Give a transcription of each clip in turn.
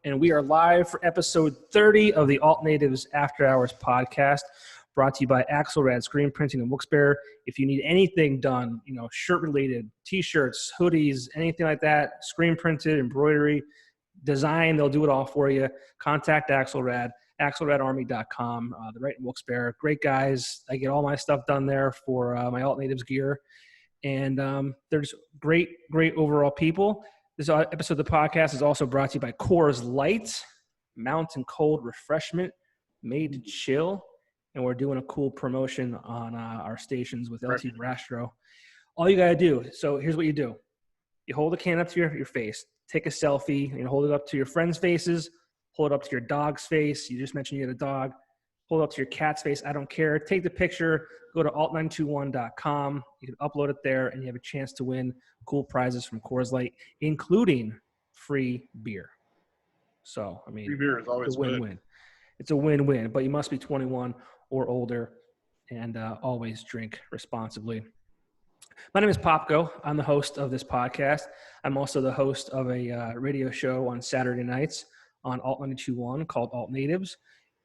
and we are live for episode 30 of the Alt Natives After Hours podcast, brought to you by Axelrad Screen Printing in Wilkes-Barre. If you need anything done, shirt-related, T-shirts, hoodies, anything like that, screen printed, embroidery, design, they'll do it all for you. Contact Axelrad, axelradarmy.com. They're right in Wilkes-Barre. Great guys. I get all my stuff done there for my Alt Natives gear. And they're just great overall people. This episode of the podcast is also brought to you by Coors Light, mountain cold refreshment made to chill. And we're doing a cool promotion on our stations with LT Verrastro. All you got to do, so here's what you do. You hold the can up to your face, take a selfie, and hold it up to your friends' faces, hold it up to your dog's face. You just mentioned you had a dog. Hold it up to your cat's face. I don't care. Take the picture. Go to alt921.com. You can upload it there, and you have a chance to win cool prizes from Coors Light, including free beer. So, free beer is always a win-win. Good. It's a win-win, but you must be 21 or older, and always drink responsibly. My name is Popko. I'm the host of this podcast. I'm also the host of a radio show on Saturday nights on Alt 921 called Alt Natives.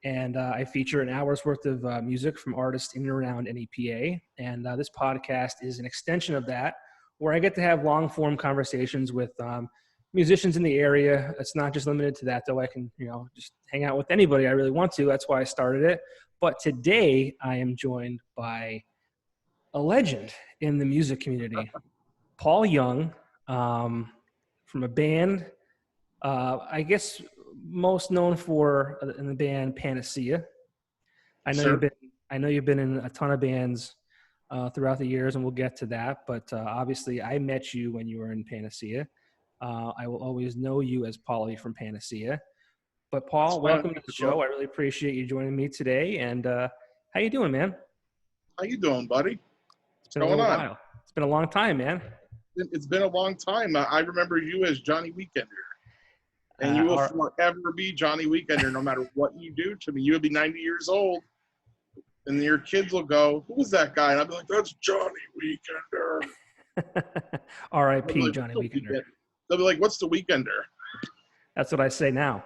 And I feature an hour's worth of music from artists in and around NEPA. And this podcast is an extension of that, where I get to have long-form conversations with musicians in the area. It's not just limited to that, though. I can, just hang out with anybody I really want to. That's why I started it. But today I am joined by a legend in the music community, Paul Young, from a band, I guess most known for in the band Pan.a.ce.a. I know you've been in a ton of bands throughout the years, and we'll get to that. But obviously, I met you when you were in Pan.a.ce.a. I will always know you as Paulie from Pan.a.ce.a. But Paul, welcome to the show. I really appreciate you joining me today. And how you doing, man? How you doing, buddy? It's been a little while. It's been a long time, man. It's been a long time. I remember you as Johnny Weekender. And you will forever be Johnny Weekender no matter what you do to me. You'll be 90 years old, and your kids will go, "Who was that guy?" And I'll be like, "That's Johnny Weekender." R.I.P. Like, Johnny Weekender. They'll be like, "What's the Weekender?" That's what I say now.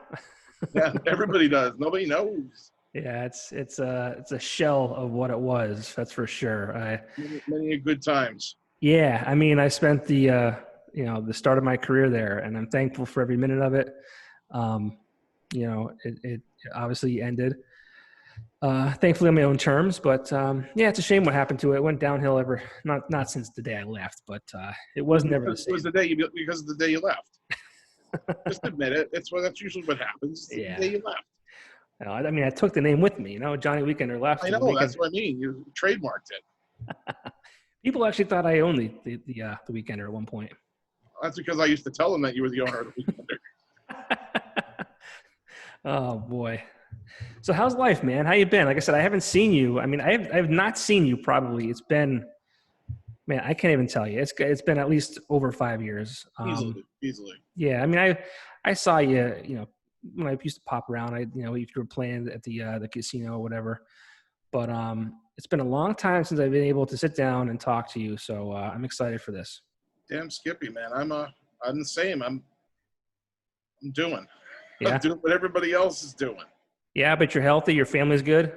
Yeah, everybody does. Nobody knows. Yeah, it's a shell of what it was. That's for sure. Many good times. Yeah, I spent the start of my career there, and I'm thankful for every minute of it. It obviously ended, thankfully on my own terms, but it's a shame what happened to it. It went downhill not since the day I left, but it was never the same. It was because of the day you left. Just admit it. That's usually what happens. The day you left. I took the name with me. Johnny Weekender left. I know. That's what I mean. You trademarked it. People actually thought I owned the Weekender at one point. That's because I used to tell them that you were the owner of the Weekender. Oh boy. So how's life, man? How you been? Like I said, I haven't seen you. I have not seen you probably. It's been, man, I can't even tell you. It's been at least over 5 years. Easily. Yeah. I saw you, when I used to pop around, if you were playing at the casino or whatever, but it's been a long time since I've been able to sit down and talk to you. So I'm excited for this. Damn Skippy, man. I'm the same. I'm doing what everybody else is doing. Yeah, but you're healthy. Your family's good.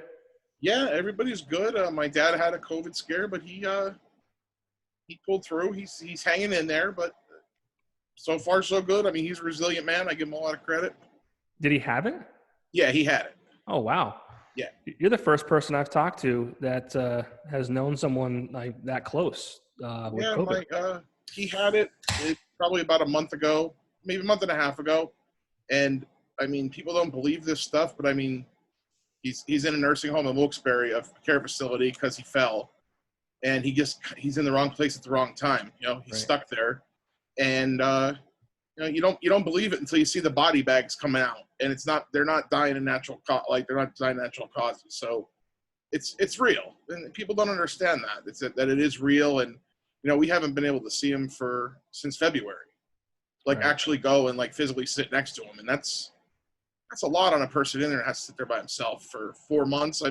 Yeah, everybody's good. My dad had a COVID scare, but he pulled through. He's hanging in there, but so far so good. He's a resilient man. I give him a lot of credit. Did he have it? Yeah, he had it. Oh wow. Yeah. You're the first person I've talked to that has known someone like that close. With COVID. He had it probably about a month ago, maybe a month and a half ago. And people don't believe this stuff, but he's in a nursing home in Wilkes-Barre, a care facility, because he fell, and he's in the wrong place at the wrong time. He's right. Stuck there, and you don't believe it until you see the body bags coming out, and they're not dying in natural causes. So it's real, and people don't understand that that it is real, and we haven't been able to see him since February. Right. Actually go and physically sit next to him. And that's a lot on a person in there that has to sit there by himself for 4 months.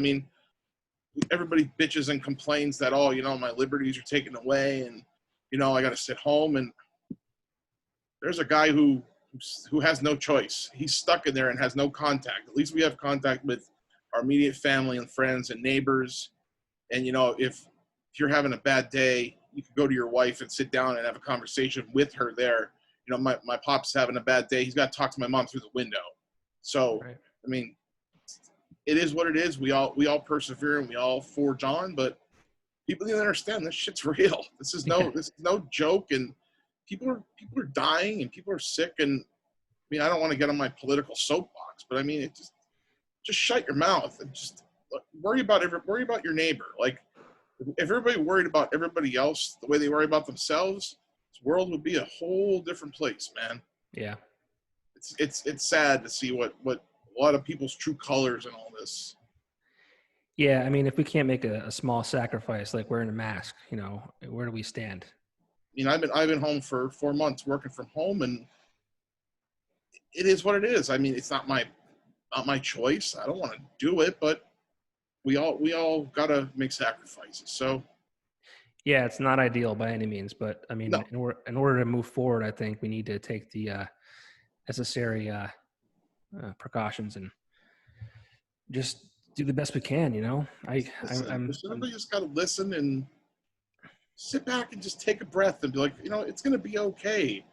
Everybody bitches and complains that, my liberties are taken away and, I got to sit home. And there's a guy who who has no choice. He's stuck in there and has no contact. At least we have contact with our immediate family and friends and neighbors. And, you know, if you're having a bad day, you can go to your wife and sit down and have a conversation with her there. You know, my pop's having a bad day. He's got to talk to my mom through the window. So, Right. I mean, it is what it is. We all persevere and we all forge on, but people need to understand this shit's real. This is no joke, and people are dying and people are sick. And I mean, I don't want to get on my political soapbox, but I mean, it just shut your mouth and just worry about your neighbor. Like, if everybody worried about everybody else the way they worry about themselves, this world would be a whole different place, man. Yeah. It's sad to see what a lot of people's true colors and all this. Yeah, I mean, if we can't make a small sacrifice like wearing a mask, you know, where do we stand? I mean, I've been home for 4 months working from home, and it is what it is. I mean, it's not my choice. I don't want to do it, but we all gotta make sacrifices. So Yeah, it's not ideal by any means, but I mean, no. in order to move forward, I think we need to take the necessary precautions and just do the best we can. You know, Everybody just gotta listen and sit back and just take a breath and be like, you know, it's gonna be okay.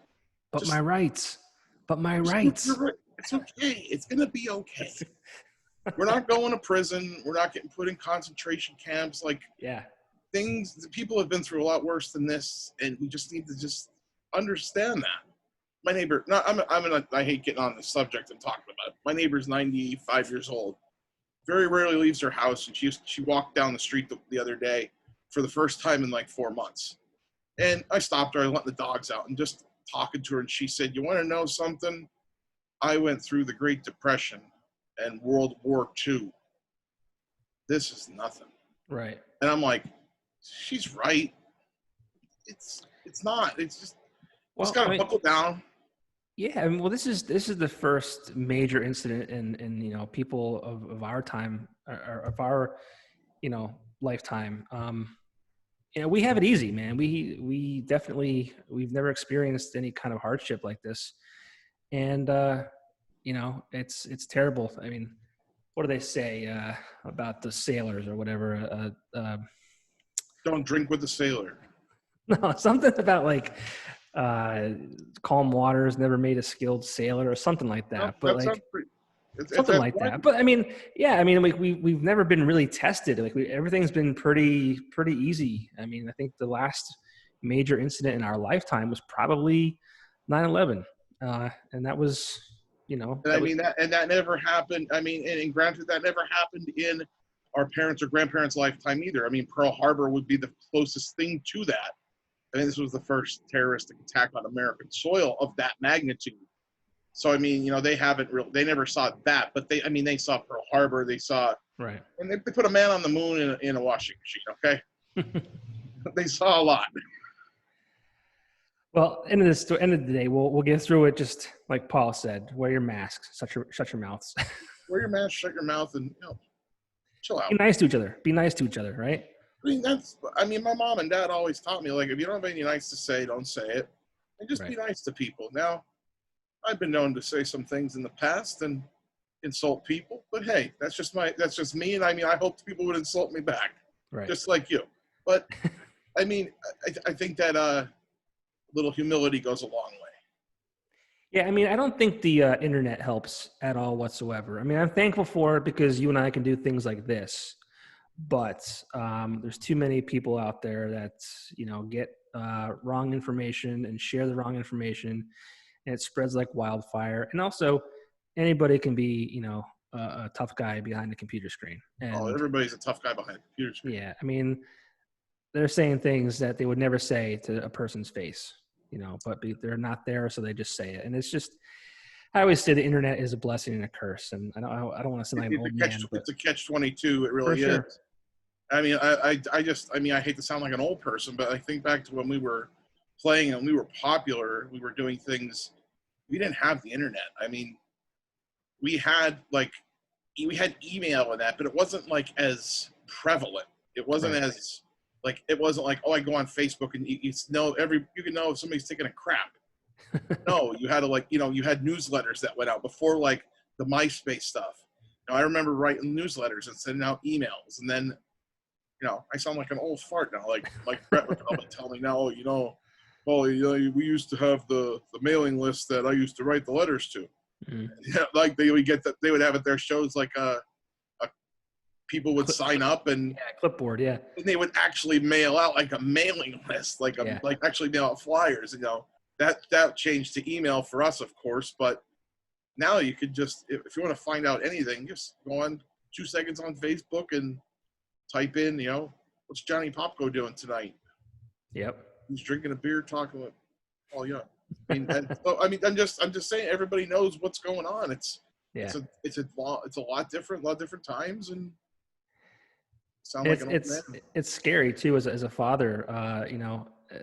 But Just- my rights. It's okay. It's gonna be okay. We're not going to prison. We're not getting put in concentration camps. Like, Yeah. People have been through a lot worse than this, and we just need to just understand that. My neighbor, I hate getting on the subject and talking about it. My neighbor's 95 years old. Very rarely leaves her house, and she walked down the street the other day for the first time in like 4 months. And I stopped her. I let the dogs out and just talking to her, and she said, "You want to know something? I went through the Great Depression and World War II. This is nothing." Right. And I'm like, she's right. It's not. It's just gotta buckle down. Yeah, I mean, well, this is the first major incident in you know, people of our time, or of our, you know, lifetime. You know, we have it easy, man. We've never experienced any kind of hardship like this, and you know, it's terrible. I mean, what do they say about the sailors or whatever? Don't drink with the sailor. No, something about like calm waters never made a skilled sailor or something like that. No, but like something like that. But I mean, yeah, I mean, like we've never been really tested. Like everything's been pretty easy. I mean, I think the last major incident in our lifetime was probably 9/11, and that was, you know. And that never happened. I mean, and granted, that never happened in our parents' or grandparents' lifetime either. I mean, Pearl Harbor would be the closest thing to that. I mean, this was the first terroristic attack on American soil of that magnitude. So, I mean, you know, they never saw that, but they saw Pearl Harbor, they saw, right. And they put a man on the moon in a washing machine, okay? They saw a lot. Well, end of the day, we'll get through it. Just like Paul said, wear your masks, shut your mouths. Wear your mask, shut your mouth, and, you know, chill out. Be nice to each other. Be nice to each other, right? I mean, my mom and dad always taught me, like, if you don't have anything nice to say, don't say it. And just be nice to people. Now, I've been known to say some things in the past and insult people, but hey, that's just me. And I mean, I hoped people would insult me back, right? Just like you. But I mean, I think that little humility goes a long way. Yeah, I mean, I don't think the internet helps at all whatsoever. I mean, I'm thankful for it because you and I can do things like this, but there's too many people out there that, you know, get wrong information and share the wrong information, and it spreads like wildfire. And also, anybody can be, you know, a tough guy behind a computer screen. And, everybody's a tough guy behind a computer screen. Yeah, I mean, they're saying things that they would never say to a person's face, you know, but they're not there, so they just say it. And it's just, I always say the internet is a blessing and a curse. And I don't want to sound like an old man. It's a catch-22. It really is. Sure. I mean, I hate to sound like an old person, but I think back to when we were playing and we were popular, we were doing things, we didn't have the internet. I mean, we had email and that, but it wasn't like as prevalent. It wasn't as like, it wasn't like, oh, I go on Facebook and you can know if somebody's taking a crap. No, you had to you had newsletters that went out before like the MySpace stuff. I remember writing newsletters and sending out emails, and then I sound like an old fart now. Like Brett would come and tell me now, we used to have the mailing list that I used to write the letters to. Mm. Yeah, like they would have at their shows like people would sign up and clipboard, yeah, and they would actually mail out like a mailing list, like actually mail out flyers. That changed to email for us, of course, but now you could just, if you want to find out anything, just go on 2 seconds on Facebook and type in, what's Johnny Popko doing tonight? Yep. He's drinking a beer, talking with, I'm just saying, everybody knows what's going on. It's a lot different times, and sound like an old man. It's scary too as a father.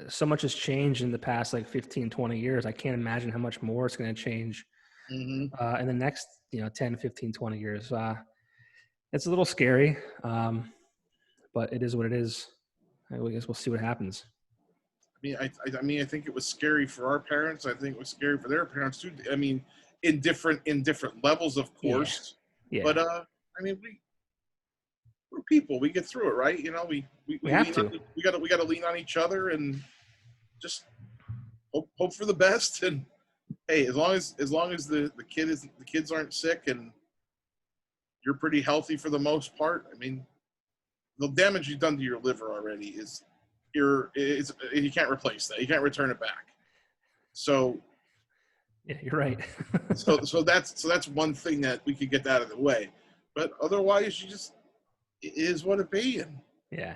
So much has changed in the past like 15, 20 years. I can't imagine how much more it's going to change in the next 10, 15, 20 years. It's a little scary, but it is what it is. I guess we'll see what happens. I think it was scary for our parents. I think it was scary for their parents too. I mean, in different levels, of course. Yeah. But we're people. We get through it, right? We have to. We got to lean on each other and just hope for the best. And hey, as long as the kids aren't sick and you're pretty healthy for the most part. I mean, the damage you've done to your liver already is you can't replace that. You can't return it back. So yeah, you're right. so that's one thing that we could get out of the way. But otherwise, it is what it be. Yeah.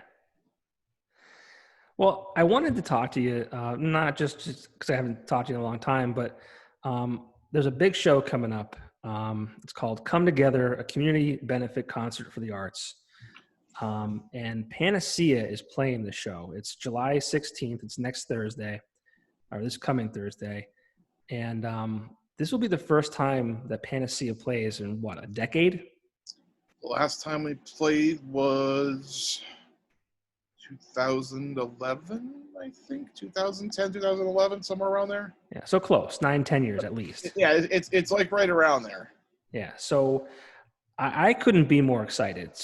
Well, I wanted to talk to you, not just because I haven't talked to you in a long time, but there's a big show coming up. It's called Come Together, a community benefit concert for the arts. And Pan.a.ce.a is playing the show. It's July 16th. It's next Thursday, or this coming Thursday. And this will be the first time that Pan.a.ce.a plays in, a decade? The last time we played was 2011, I think. 2010, 2011, somewhere around there. Yeah, so close. 9-10 years at least. Yeah, it's like right around there. Yeah, so I couldn't be more excited.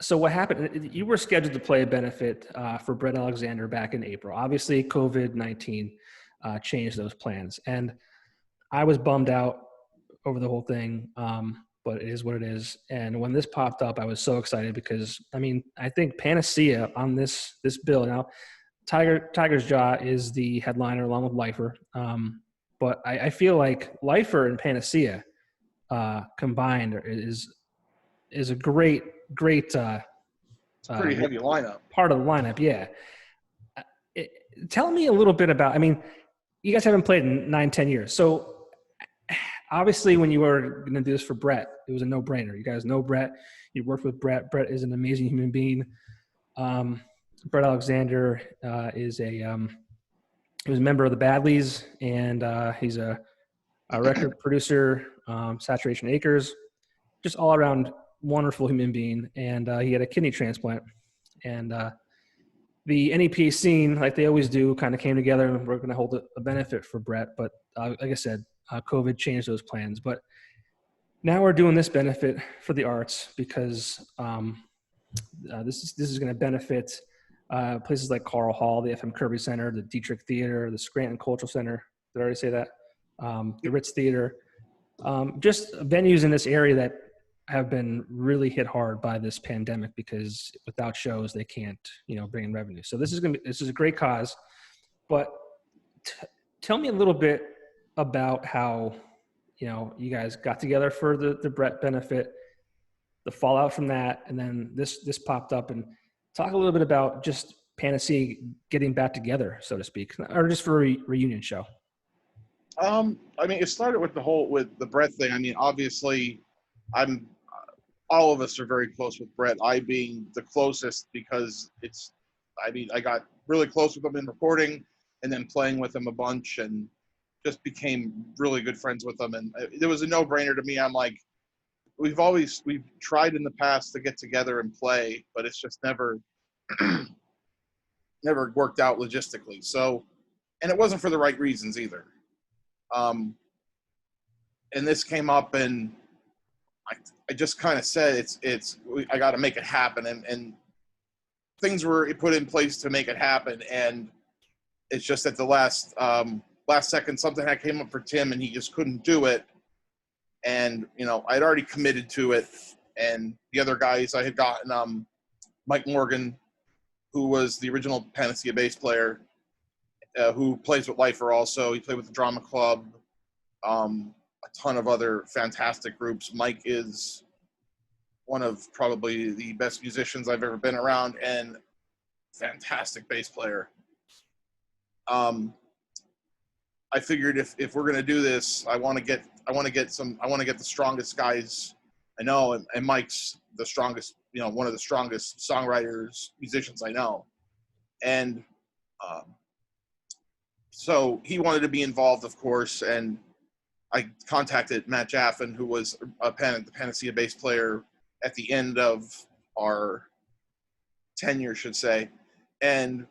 So what happened, you were scheduled to play a benefit for Brett Alexander back in April. Obviously, COVID-19 changed those plans. And I was bummed out over the whole thing, but it is what it is. And when this popped up, I was so excited because, I think Pan.a.ce.a on this bill, now Tiger's Jaw is the headliner along with Lifer. But I feel like Lifer and Pan.a.ce.a combined is a great it's a pretty heavy lineup. Part of the lineup, yeah. Tell me a little bit about, you guys haven't played in 9-10 years. So obviously when you were going to do this for Brett, it was a no-brainer. You guys know Brett. You worked with Brett. Brett is an amazing human being. Brett Alexander is he was a member of the Badleys, and he's a record producer, Saturation Acres, just all around wonderful human being. And he had a kidney transplant, and the NEPA scene, like they always do, kind of came together, and we're going to hold a benefit for Brett. But like I said, COVID changed those plans. But now we're doing this benefit for the arts because this is going to benefit places like Carl Hall, the FM Kirby Center, the Dietrich Theater, the Scranton Cultural Center. Did I already say that? The Ritz Theater. Just venues in this area that have been really hit hard by this pandemic because without shows they can't, bring in revenue. So this is a great cause. But tell me a little bit about how, you guys got together for the Brett benefit, the fallout from that, and then this popped up, and talk a little bit about just Pan.a.ce.a getting back together, so to speak, or just for a reunion show. It started with the Brett thing. Obviously all of us are very close with Brett, I being the closest because I got really close with him in recording and then playing with him a bunch and just became really good friends with him. And it was a no-brainer to me. I'm like, we've tried in the past to get together and play, but it's just never worked out logistically. So and it wasn't for the right reasons either. And this came up, and I just kind of said, I got to make it happen. And things were put in place to make it happen. And it's just at the last second, something had came up for Tim, and he just couldn't do it. And, I'd already committed to it. And the other guys I had gotten, Mike Morgan, who was the original Pan.a.ce.a bass player, who plays with Lifer also. He played with the Drama Club, a ton of other fantastic groups. Mike is one of probably the best musicians I've ever been around, and fantastic bass player. I figured if we're gonna do this, I want to get the strongest guys I know, and Mike's the strongest, one of the strongest songwriters, musicians I know, and so he wanted to be involved, of course, and I contacted Matt Jaffin, who was the Pan.a.ce.a bass player at the end of our tenure, should say, and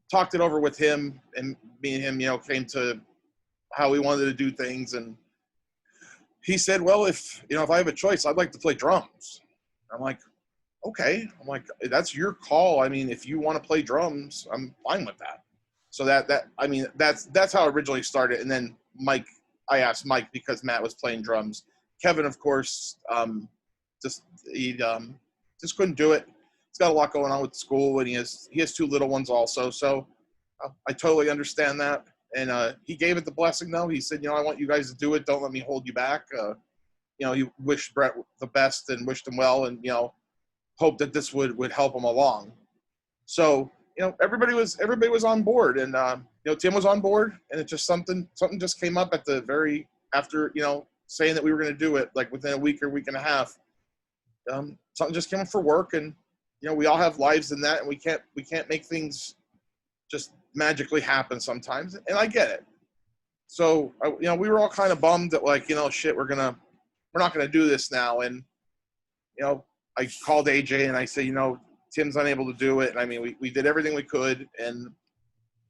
talked it over with him, and me and him, came to how we wanted to do things. And he said, well, if I have a choice, I'd like to play drums. I'm like, okay. I'm like, that's your call. I mean, if you want to play drums, I'm fine with that. So that's how it originally started. And then I asked Mike because Matt was playing drums. Kevin, of course, just couldn't do it. He's got a lot going on with school, and he has two little ones also. So I totally understand that. And he gave it the blessing, though. He said, I want you guys to do it. Don't let me hold you back. He wished Brett the best and wished him well, and, hoped that this would help him along. So, everybody was on board, and, Tim was on board, and it just something just came up at the very, after, saying that we were going to do it, like within a week or week and a half. Something just came up for work, and, we all have lives in that, and we can't make things just magically happen sometimes, and I get it. So we were all kind of bummed that, like, shit, we're not gonna do this now. And I called AJ and I said, Tim's unable to do it, and I mean we did everything we could, and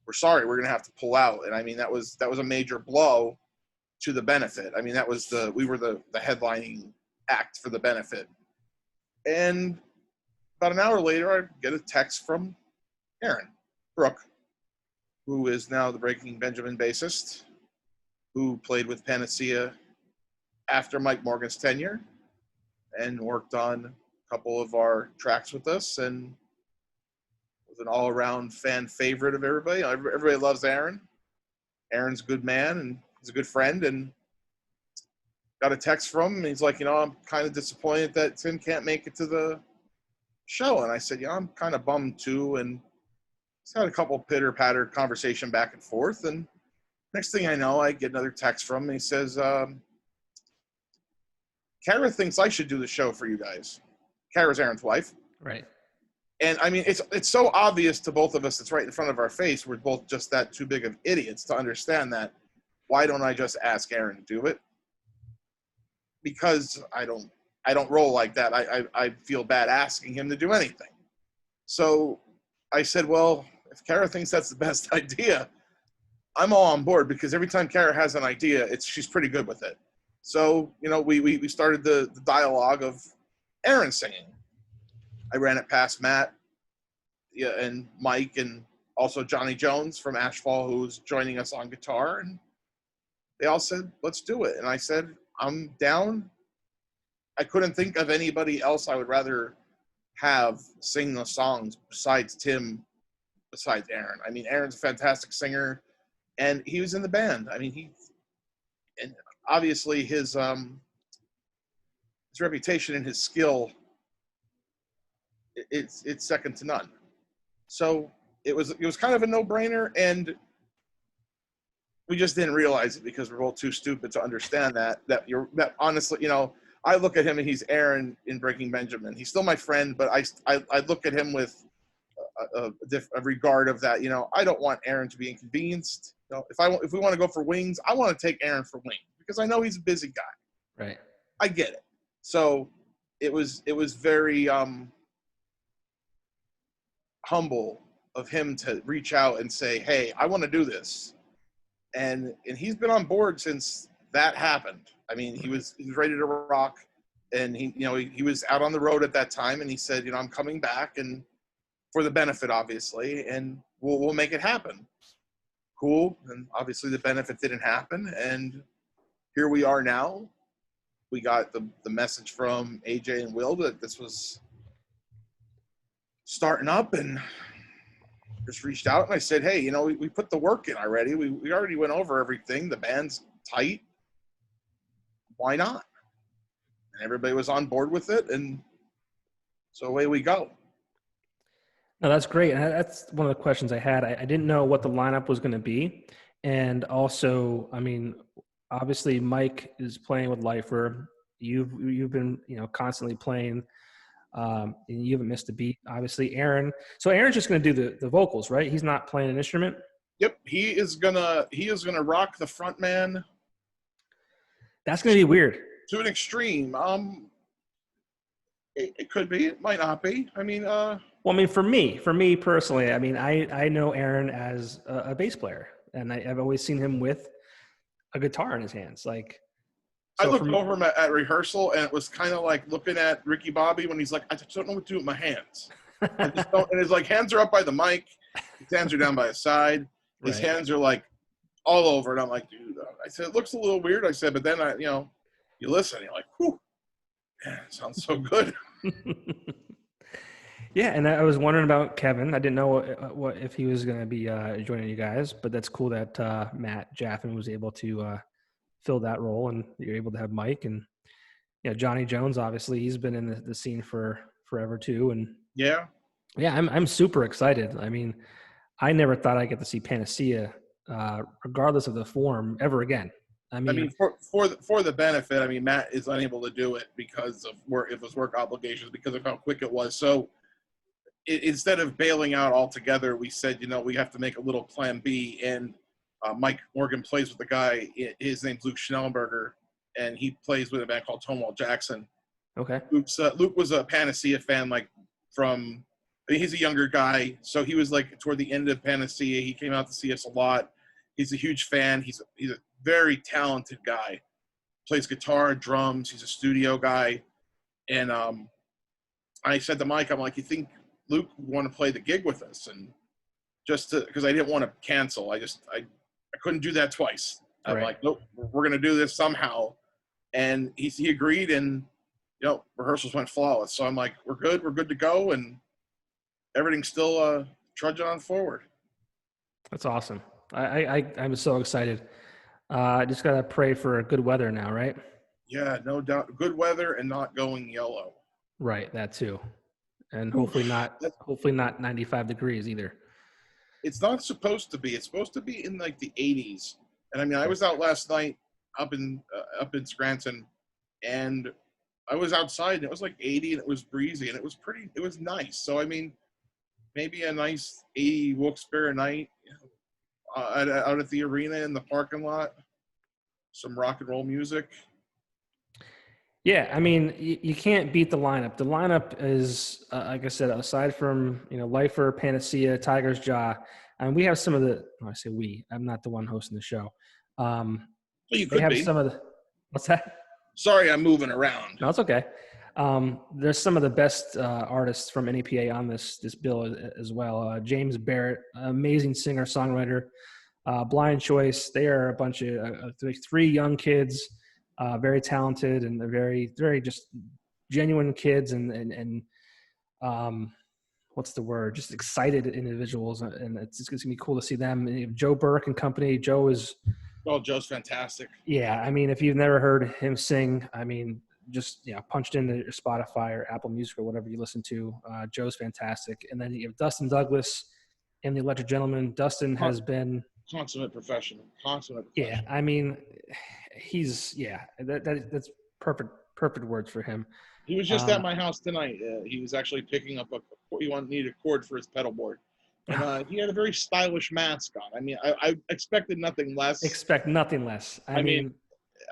we're sorry, we're gonna have to pull out. And I mean that was a major blow to the benefit. I mean we were the headlining act for the benefit. And about an hour later, I get a text from Aaron Bruch, who is now the Breaking Benjamin bassist, who played with Pan.a.ce.a after Mike Morgan's tenure and worked on a couple of our tracks with us, and was an all-around fan favorite of everybody. Everybody loves Aaron. Aaron's a good man, and he's a good friend, and got a text from him, and he's like, I'm kind of disappointed that Tim can't make it to the show. And I said, I'm kind of bummed too, and just had a couple pitter-patter conversation back and forth, and next thing I know, I get another text from him. He says, Kara thinks I should do the show for you guys. Kara's Aaron's wife. Right. And I mean, it's so obvious to both of us. It's right in front of our face. We're both just that too big of idiots to understand that. Why don't I just ask Aaron to do it? Because I don't roll like that. I feel bad asking him to do anything. So I said, well, if Kara thinks that's the best idea, I'm all on board, because every time Kara has an idea, she's pretty good with it. So, we started the dialogue of Aaron singing. I ran it past Matt, and Mike, and also Johnny Jones from Ashfall, who's joining us on guitar, and they all said, let's do it. And I said, I'm down. I couldn't think of anybody else I would rather have sing the songs besides Tim, besides Aaron. I mean, Aaron's a fantastic singer, and he was in the band. I mean, and obviously his reputation and his skill, it's second to none. So it was kind of a no-brainer, and we just didn't realize it because we're both too stupid to understand that honestly, I look at him and he's Aaron in Breaking Benjamin. He's still my friend, but I look at him with a regard of that. I don't want Aaron to be inconvenienced. If we want to go for wings, I want to take Aaron for wings because I know he's a busy guy. Right. I get it. So it was very humble of him to reach out and say, hey, I want to do this. and he's been on board since that happened. I mean, he was ready to rock, and he was out on the road at that time, and he said, I'm coming back, and for the benefit, obviously, and we'll make it happen. Cool. And obviously the benefit didn't happen, and here we are now. We got the message from AJ and Will that this was starting up, and just reached out, and I said, hey, we put the work in already. We already went over everything. The band's tight. Why not? And everybody was on board with it, and so away we go. No, that's great. And that's one of the questions I had. I didn't know what the lineup was going to be. And also, I mean, obviously Mike is playing with Lifer. You've been, constantly playing, and you haven't missed a beat. Obviously, Aaron. So Aaron's just going to do the vocals, right? He's not playing an instrument. Yep, he is gonna rock the front man. That's going to be weird. To an extreme. It could be. It might not be. I mean, well, I mean, for me personally, I mean, I know Aaron as a bass player, and I've always seen him with a guitar in his hands. Like, so I looked over him at rehearsal, and it was kind of like looking at Ricky Bobby when he's like, I just don't know what to do with my hands. And his hands are up by the mic, his hands are down by his side, his hands are like all over, and I'm like, dude. I said, it looks a little weird. I said, but then you listen, you're like, whew, man, it sounds so good. Yeah, and I was wondering about Kevin. I didn't know what if he was going to be joining you guys, but that's cool that Matt Jaffin was able to fill that role, and you're able to have Mike and Johnny Jones. Obviously, he's been in the scene for forever too, and yeah, I'm super excited. I mean, I never thought I'd get to see Pan.a.ce.a, regardless of the form, ever again. I mean, for the benefit, I mean, Matt is unable to do it because of work obligations, because of how quick it was. So instead of bailing out altogether, we said, we have to make a little plan B. And Mike Morgan plays with the guy. His name's Luke Schnellenberger, and he plays with a band called Tonewall Jackson. Okay. Luke was a Pan.a.ce.a fan, like he's a younger guy, so he was like toward the end of Pan.a.ce.a. He came out to see us a lot. He's a huge fan. He's a very talented guy. Plays guitar, drums. He's a studio guy. And I said to Mike, I'm like, you think Luke would want to play the gig with us? And because I didn't want to cancel. I couldn't do that twice. I'm like, nope, we're going to do this somehow. And he agreed, and rehearsals went flawless. So I'm like, we're good to go, and everything's still trudging on forward. That's awesome. I'm so excited. I just got to pray for good weather now, right? Yeah, no doubt. Good weather and not going yellow. Right, that too. And hopefully not 95 degrees either. It's not supposed to be. It's supposed to be in like the 80s. And I mean, I was out last night up in Scranton, and I was outside, and it was like 80, and it was breezy, and it was nice. So I mean, maybe a nice 80 Wilkes-Barre night out at the arena in the parking lot, some rock and roll music. Yeah, I mean, you can't beat the lineup. The lineup is, like I said, aside from Lifer, Pan.a.ce.a, Tiger's Jaw, and we have some of the. I say we. I'm not the one hosting the show. Well, you could be. Some of the. What's that? Sorry, I'm moving around. No, it's okay. There's some of the best artists from NEPA on this bill as well. James Barrett, amazing singer songwriter. Blind Choice. They are a bunch of three young kids. Very talented and very, very just genuine kids and what's the word? Just excited individuals, and it's gonna be cool to see them. And Joe Burke and company. Joe's fantastic. Yeah, I mean, if you've never heard him sing, I mean, just punched into your Spotify or Apple Music or whatever you listen to. Joe's fantastic, and then you have Dustin Douglas and the Electric Gentleman. Dustin has been consummate professional. Yeah, I mean, that's perfect words for him. He was just at my house tonight. He was actually picking up he needed a cord for his pedal board. And he had a very stylish mask on. I mean, I expected nothing less. I mean,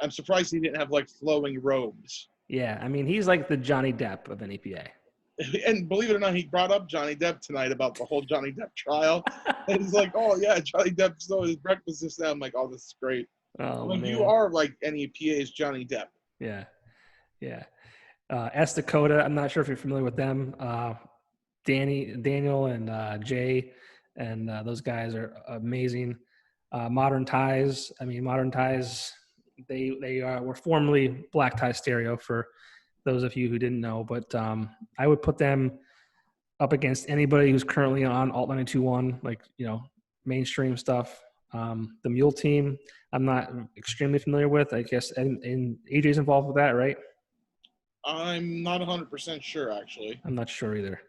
I'm surprised he didn't have like flowing robes. Yeah, I mean, he's like the Johnny Depp of NEPA. and believe it or not, he brought up Johnny Depp tonight about the whole Johnny Depp trial. And he's like, "Oh yeah, Johnny Depp stole his breakfast this now." I'm like, "Oh, this is great." Oh, I'm like, man. "You are like NEPA's Johnny Depp." Yeah. Yeah. S Dakota, I'm not sure if you're familiar with them. Daniel and Jay, and those guys are amazing. Modern Ties. I mean, Modern Ties. They were formerly Black Tie Stereo for those of you who didn't know, but I would put them up against anybody who's currently on Alt 92.1, like mainstream stuff. The Mule Team, I'm not extremely familiar with. I guess and AJ's involved with that, right? I'm not 100% sure, actually. I'm not sure either.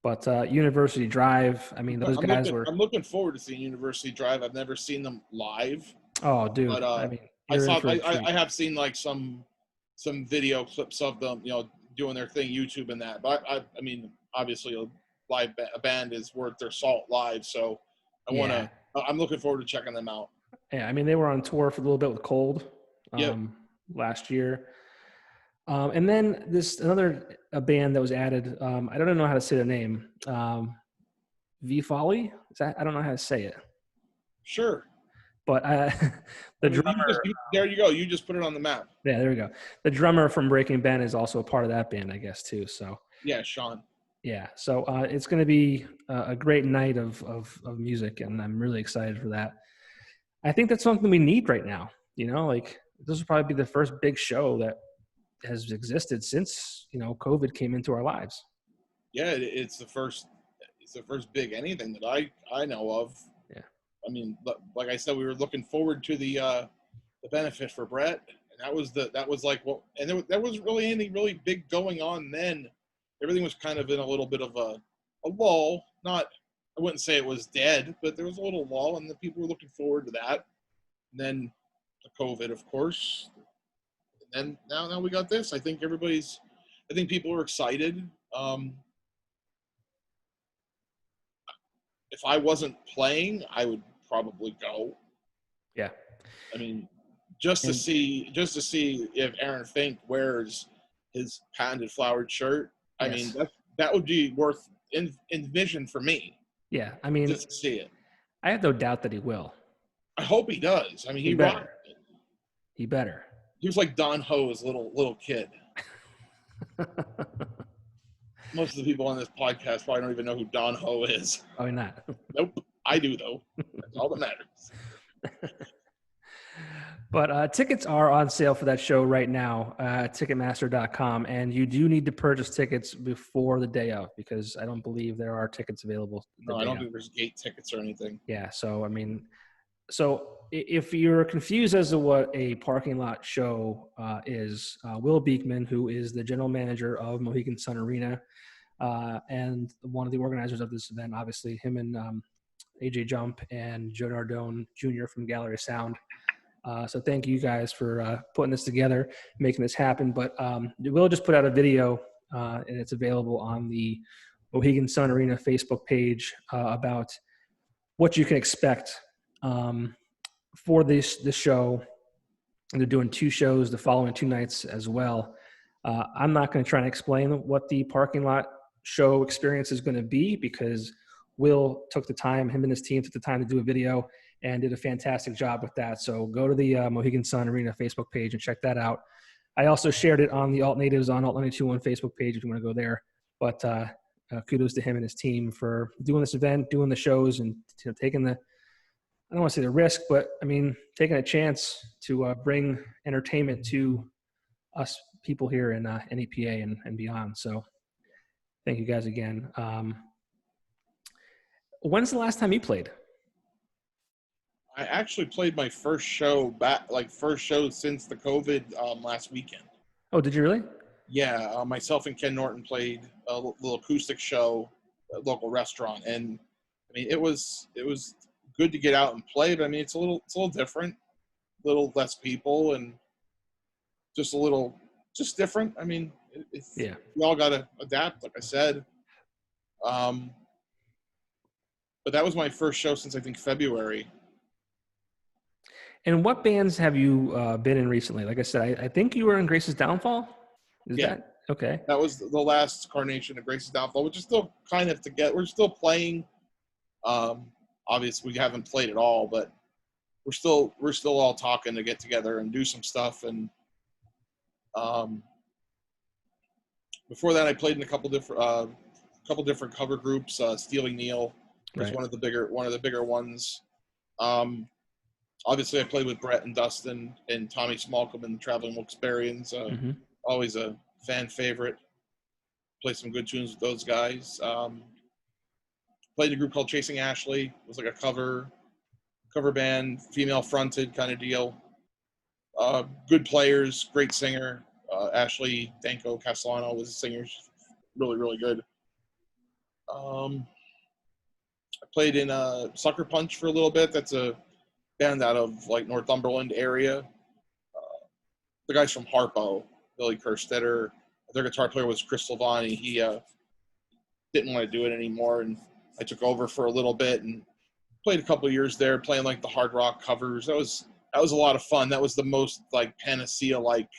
But University Drive, I mean, those guys were. I'm looking forward to seeing University Drive. I've never seen them live. Oh, dude! But I mean, you're in for a treat. I have seen like some video clips of them, doing their thing, YouTube and that. But I mean, obviously, a band is worth their salt live. So I'm looking forward to checking them out. Yeah, I mean, they were on tour for a little bit with Cold last year. And then a band that was added. I don't know how to say the name. V Folly? I don't know how to say it. Sure. But the drummer. There you go. You just put it on the map. Yeah, there we go. The drummer from Breaking Ben is also a part of that band, I guess, too. So. Yeah, Sean. Yeah. So it's going to be a great night of music, and I'm really excited for that. I think that's something we need right now. Like this will probably be the first big show that has existed since COVID came into our lives. Yeah, it's the first big anything that I know of. Yeah. I mean, like I said, we were looking forward to the benefit for Brett, and that was like and there wasn't really anything really big going on then. Everything was kind of in a little bit of a lull. I wouldn't say it was dead, but there was a little lull, and the people were looking forward to that. And then the COVID, of course. And now we got this. I think people are excited. If I wasn't playing, I would probably go. Yeah. I mean, just to see if Aaron Fink wears his patented flowered shirt. I mean, that would be worth envision for me. Yeah, I mean, just to see it. I have no doubt that he will. I hope he does. I mean, he better. He better. He was like Don Ho's little kid. Most of the people on this podcast probably don't even know who Don Ho is. Oh, you're not? Nope. I do, though. That's all that matters. But tickets are on sale for that show right now at Ticketmaster.com. And you do need to purchase tickets before the day of, because I don't believe there are tickets available. No, I don't think there's gate tickets or anything. Yeah. So, I mean, if you're confused as to what a parking lot show is, Will Beekman, who is the general manager of Mohegan Sun Arena and one of the organizers of this event, obviously him and AJ Jump and Joe Nardone Jr. from Gallery Sound. So thank you guys for putting this together, making this happen. But we'll just put out a video and it's available on the Mohegan Sun Arena Facebook page about what you can expect for this show. And they're doing 2 shows the following 2 nights as well. I'm not going to try and explain what the parking lot show experience is going to be, because Will took the time, him and his team took the time to do a video and did a fantastic job with that. So go to the Mohegan Sun Arena Facebook page and check that out. I also shared it on the Alt Natives on Alt 92.1 Facebook page if you want to go there. But kudos to him and his team for doing this event, doing the shows, and taking the, I don't want to say the risk, but I mean, taking a chance to bring entertainment to us people here in NEPA and beyond. So thank you guys again. When's the last time you played? I actually played my first show since the COVID last weekend. Oh, did you really? Yeah, myself and Ken Norton played a little acoustic show at a local restaurant, and I mean it was good to get out and play, but I mean it's a little different, a little less people, and just different. I mean, we all got to adapt, like I said. But that was my first show since I think February. And what bands have you been in recently? Like I said, I think you were in Grace's Downfall. Is that? Okay. That was the last Carnation of Grace's Downfall, which is still kind of together. We're still playing. Obviously, we haven't played at all, but we're still all talking to get together and do some stuff. And before that, I played in a couple different cover groups. Stealing Neil was Right. one of the bigger ones. Obviously, I played with Brett and Dustin and Tommy Smallcombe and the Traveling Wilkes-Barreans. Always a fan favorite. Play some good tunes with those guys. Played in a group called Chasing Ashley. It was like a cover band, female fronted kind of deal. Good players, great singer. Ashley Danko Castellano was a singer. She's really, really good. I played in Sucker Punch for a little bit. That's a band out of like Northumberland area. The guys from Harpo, Billy Kerstetter, their guitar player was Chris Silvani. He didn't want to do it anymore, and I took over for a little bit and played a couple of years there, playing like the hard rock covers. That was a lot of fun. That was the most like Pan.a.ce.a like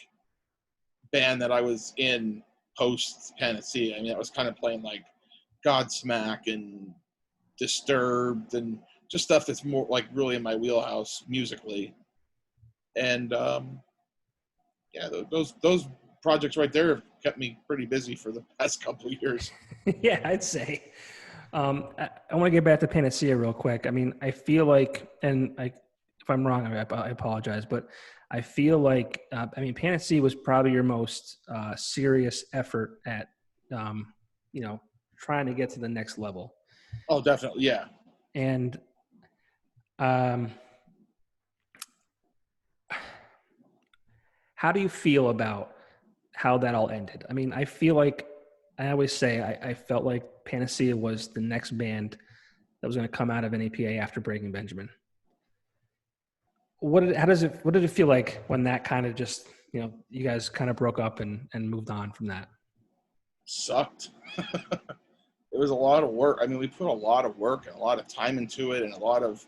band that I was in post Pan.a.ce.a. I mean, I was kind of playing like Godsmack and Disturbed and just stuff that's more like really in my wheelhouse musically. And yeah, those projects right there have kept me pretty busy for the past couple of years. Yeah, I'd say. I want to get back to Pan.a.ce.a real quick. I mean, I feel like, if I'm wrong, I apologize, but I feel like, Pan.a.ce.a was probably your most serious effort at, trying to get to the next level. Oh, definitely, yeah. And how do you feel about how that all ended? I mean, I feel like I always say I felt like Pan.a.ce.a was the next band that was going to come out of NEPA after Breaking Benjamin. What did it feel like when that kind of just, you guys kind of broke up and moved on from that? Sucked. It was a lot of work. I mean, we put a lot of work and a lot of time into it and a lot of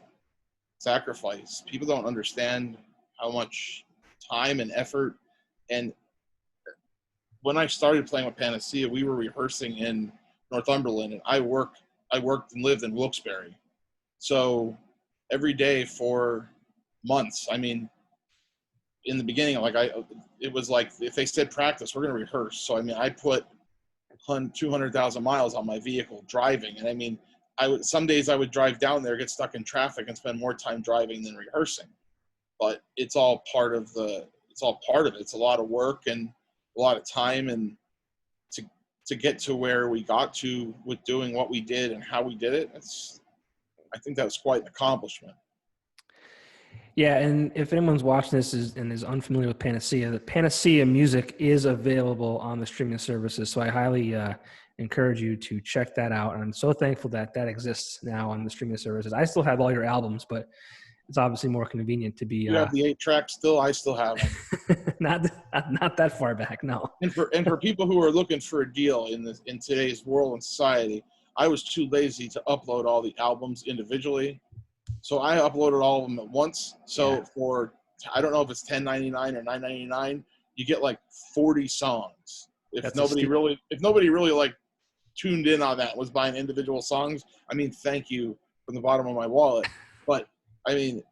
sacrifice. People don't understand how much time and effort. And when I started playing with Pan.a.ce.a, we were rehearsing in Northumberland, and I worked and lived in Wilkes-Barre. So every day for months, I mean, in the beginning, it was like if they said practice, we're going to rehearse. So I mean, I put 200,000 miles on my vehicle driving, and I mean, some days I would drive down there, get stuck in traffic, and spend more time driving than rehearsing. But it's all part of it. It's a lot of work and a lot of time, and to get to where we got to with doing what we did and how we did it, I think that was quite an accomplishment. Yeah, and if anyone's watching this and is unfamiliar with Pan.a.ce.a, the Pan.a.ce.a music is available on the streaming services. So I highly encourage you to check that out. And I'm so thankful that exists now on the streaming services. I still have all your albums, but it's obviously more convenient to be. You have the 8 tracks still. I still have them. not that far back, no. And for people who are looking for a deal in today's world and society, I was too lazy to upload all the albums individually. So I uploaded all of them at once. So for, I don't know if it's $10.99 or $9.99, you get like 40 songs. If nobody really like tuned in on that, was buying individual songs, I mean, thank you from the bottom of my wallet. But I mean,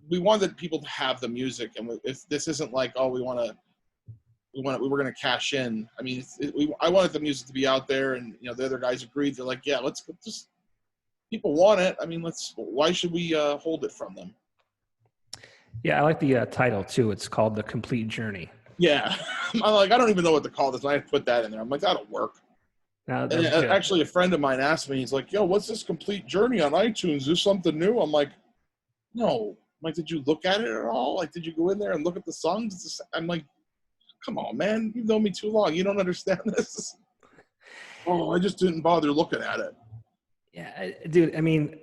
we wanted people to have the music, and this isn't like, oh, we were going to cash in. I mean, I wanted the music to be out there, and the other guys agreed. They're like, yeah, let's just. People want it. I mean, why should we hold it from them? Yeah, I like the title too. It's called The Complete Journey. Yeah. I'm like, I don't even know what to call this. And I put that in there. I'm like, that'll work. And actually, a friend of mine asked me, he's like, yo, what's this Complete Journey on iTunes? Is this something new? I'm like, no. I'm like, did you look at it at all? Like, did you go in there and look at the songs? I'm like, come on, man. You've known me too long. You don't understand this. Oh, I just didn't bother looking at it. Yeah, dude. I mean,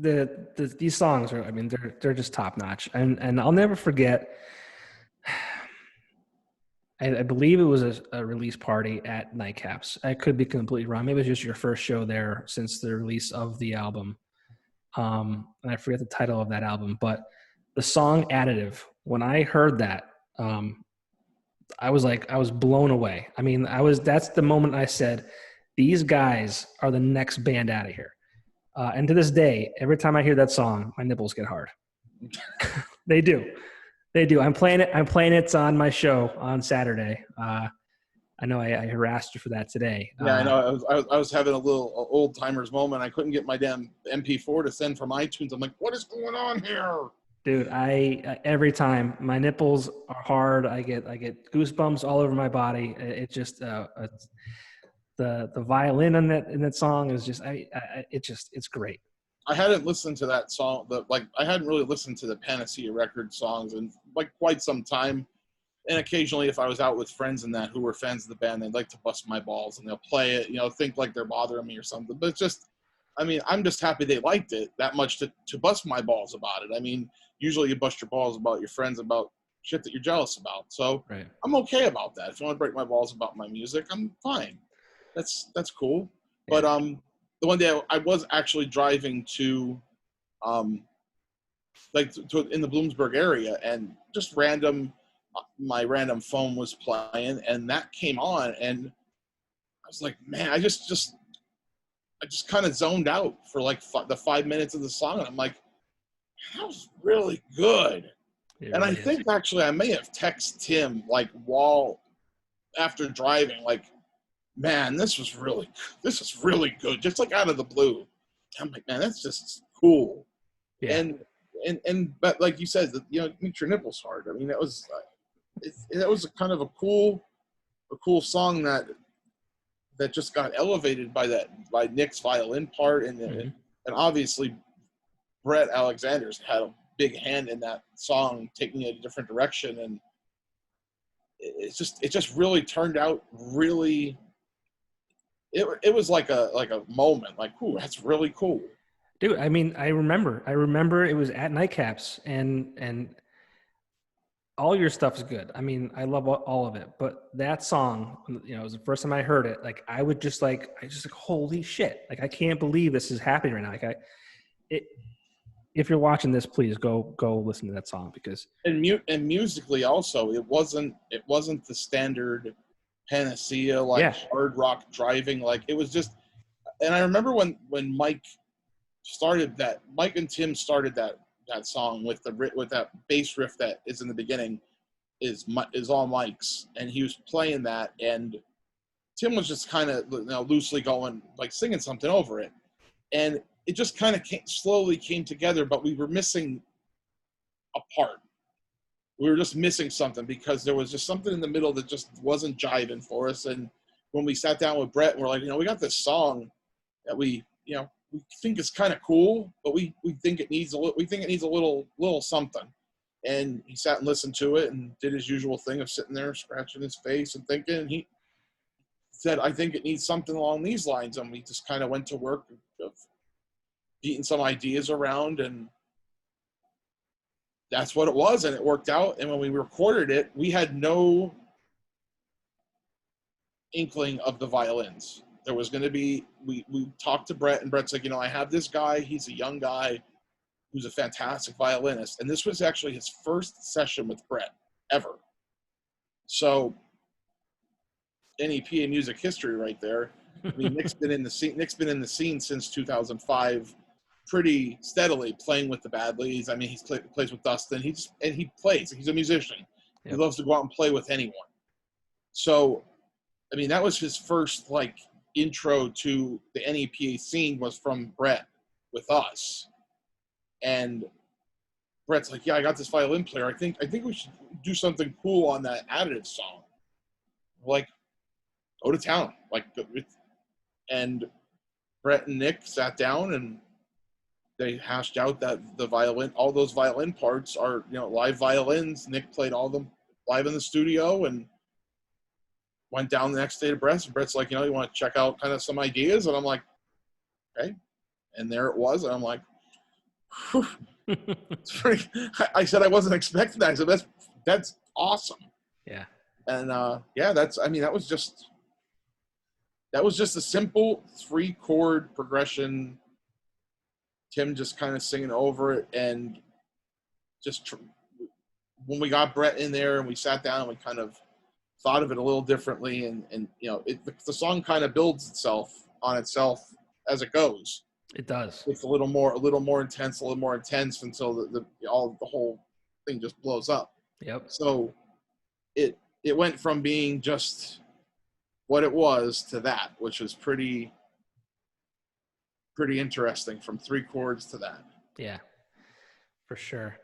these songs are. I mean, they're just top notch, and I'll never forget. I believe it was a release party at Nightcaps. I could be completely wrong. Maybe it was just your first show there since the release of the album. And I forget the title of that album, but the song "Additive." When I heard that, I was blown away. I mean, that's the moment I said, these guys are the next band out of here. And to this day, every time I hear that song, my nipples get hard. They do. They do. I'm playing it. It's on my show on Saturday. I know I harassed you for that today. Yeah, I know. I was having a little old timers moment. I couldn't get my damn MP4 to send from iTunes. I'm like, what is going on here? Dude, I every time my nipples are hard, I get goosebumps all over my body. It just the violin in that song is just it's great. I hadn't listened to that song. I hadn't really listened to the Pan.a.ce.a record songs in like quite some time. And occasionally, if I was out with friends and that who were fans of the band, they'd like to bust my balls and they'll play it, think like they're bothering me or something. But it's just, I mean, I'm just happy they liked it that much to bust my balls about it. I mean, usually you bust your balls about your friends about shit that you're jealous about. So Right. I'm okay about that. If you want to break my balls about my music, I'm fine. That's cool. Yeah. But the one day I was actually driving to in the Bloomsburg area, and just my random phone was playing, and that came on, and I was like, man, I just kind of zoned out for like the 5 minutes of the song, and I'm like, that was really good. And I think actually I may have texted Tim like while after driving, like, man, this is really good, just like out of the blue. I'm like, man, that's just cool. Yeah. And but like you said, it makes your nipples hard. I mean, that was a kind of a cool song that just got elevated by Nick's violin part, and obviously Brett Alexander's had a big hand in that song taking it a different direction, and it just really turned out really. It was like a moment, like, ooh, that's really cool. Dude, I mean, I remember it was at Nightcaps, and all your stuff is good. I mean, I love all of it, but that song, it was the first time I heard it. Like, I just like, holy shit! Like, I can't believe this is happening right now. Like, if you're watching this, please go listen to that song, because and musically also, it wasn't the standard Pan.a.ce.a hard rock driving. Like, it was just, and I remember when Mike and Tim started that song with that bass riff that is in the beginning is all Mike's, and he was playing that, and Tim was just kind of loosely going, like, singing something over it, and it just kind of slowly came together, but we were missing a part. We were just missing something, because there was just something in the middle that just wasn't jiving for us. And when we sat down with Brett, we're like, we got this song that we think is kind of cool, but we think it needs a little something. And he sat and listened to it and did his usual thing of sitting there scratching his face and thinking. And he said, I think it needs something along these lines. And we just kind of went to work of beating some ideas around, and that's what it was, and it worked out. And when we recorded it, we had no inkling of the violins. There was going to be, we talked to Brett, and Brett's like, I have this guy, he's a young guy who's a fantastic violinist. And this was actually his first session with Brett ever. So NEPA music history right there. I mean, Nick's been in the scene since 2005, pretty steadily, playing with the Badleys. I mean, he plays with Dustin. He plays. He's a musician. Yep. He loves to go out and play with anyone. So, I mean, that was his first intro to the NEPA scene, was from Brett with us. And Brett's like, yeah, I got this violin player. I think we should do something cool on that Additive song. We're like, go to town. And Brett and Nick sat down, and they hashed out that the violin, all those violin parts are, live violins. Nick played all of them live in the studio, and went down the next day to Brett. And Brett's like, you want to check out kind of some ideas? And I'm like, okay. And there it was. And I'm like, I said I wasn't expecting that. I said, that's awesome. Yeah. And that was just a simple 3-chord progression. Tim just kind of singing over it, and just when we got Brett in there and we sat down and we kind of thought of it a little differently, and you know, the song kind of builds itself on itself as it goes. It does. It's a little more intense until the whole thing just blows up. Yep. So it went from being just what it was to that, which was pretty interesting, from 3 chords to that. Yeah, for sure.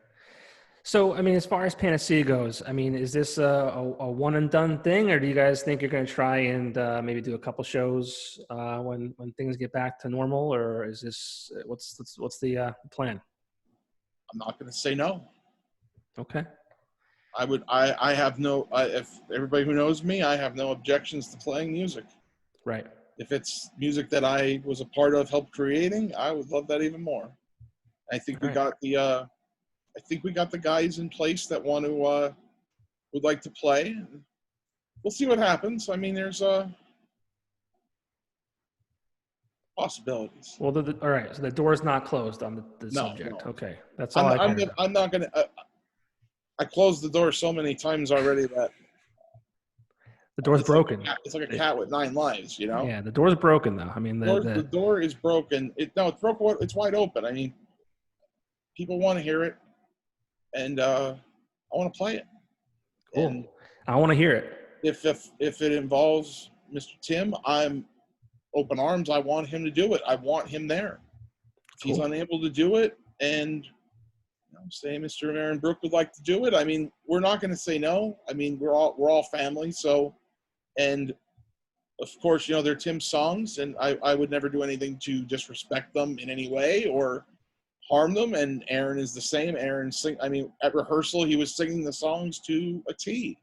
So, I mean, as far as Pan.a.ce.a goes, I mean, is this a one and done thing, or do you guys think you're going to try and maybe do a couple shows when things get back to normal, or is this what's the plan? I'm not going to say no. Okay. I have no, if everybody who knows me, I have no objections to playing music. Right. If it's music that I was a part of, helped creating, I would love that even more. I think we got the guys in place that want to would like to play. We'll see what happens. I mean, there's possibilities. Well, all right. So the door's not closed on the subject. No. Okay, that's all. I'm not gonna. I closed the door so many times already that the door's broken. It's like a cat with 9 lives, you know. Yeah, the door's broken though. I mean, the door is broken. It's broken. It's wide open. I mean, people want to hear it, and I want to play it. Cool. And I want to hear it. If it involves Mr. Tim, I'm open arms. I want him to do it. I want him there. If he's unable to do it, and say Mr. Aaron Bruch would like to do it, I mean, we're not going to say no. I mean, we're all family. So, and of course, you know, they're Tim's songs, and I would never do anything to disrespect them in any way or harm them. And Aaron is the same. I mean, at rehearsal, he was singing the songs to a T,